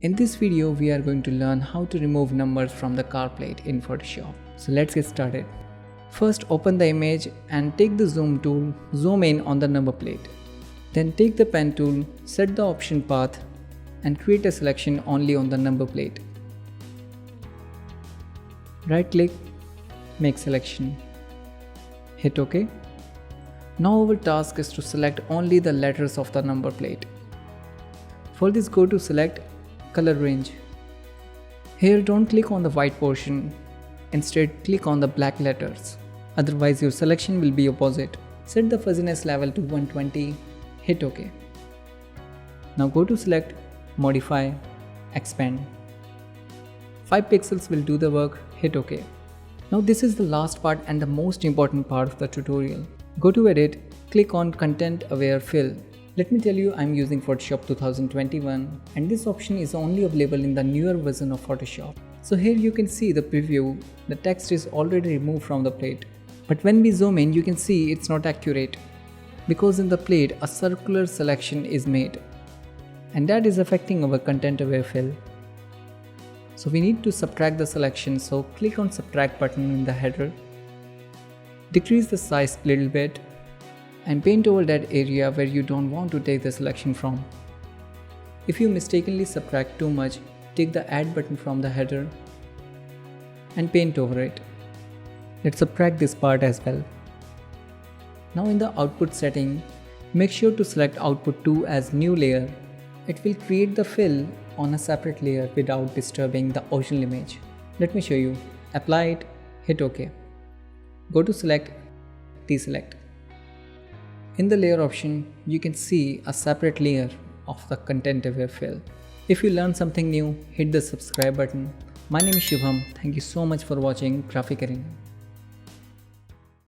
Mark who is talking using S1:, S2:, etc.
S1: In this video, we are going to learn how to remove numbers from the car plate in Photoshop. So let's get started. First, open the image and take the zoom tool, zoom in on the number plate. Then take the pen tool, set the option path and create a selection only on the number plate. Right click, make selection. Hit OK. Now our task is to select only the letters of the number plate. For this, go to select color range. Here don't click on the white portion, instead click on the black letters, otherwise your selection will be opposite. Set the fuzziness level to 120, hit OK. Now go to select, modify, expand. 5 pixels will do the work, hit OK. Now this is the last part and the most important part of the tutorial. Go to edit, click on content aware fill. Let me tell you, I'm using Photoshop 2021 and this option is only available in the newer version of Photoshop. So here you can see the preview, the text is already removed from the plate. But when we zoom in, you can see it's not accurate because in the plate a circular selection is made and that is affecting our content aware fill. So we need to subtract the selection, so click on subtract button in the header. Decrease the size a little bit and paint over that area where you don't want to take the selection from. If you mistakenly subtract too much, take the add button from the header and paint over it. Let's subtract this part as well. Now in the output setting, make sure to select output 2 as new layer. It will create the fill on a separate layer without disturbing the original image. Let me show you. Apply it, hit OK. Go to select, deselect. In the layer option, you can see a separate layer of the content aware fill. If you learned something new, hit the subscribe button. My name is Shubham. Thank you so much for watching Graphic Arena.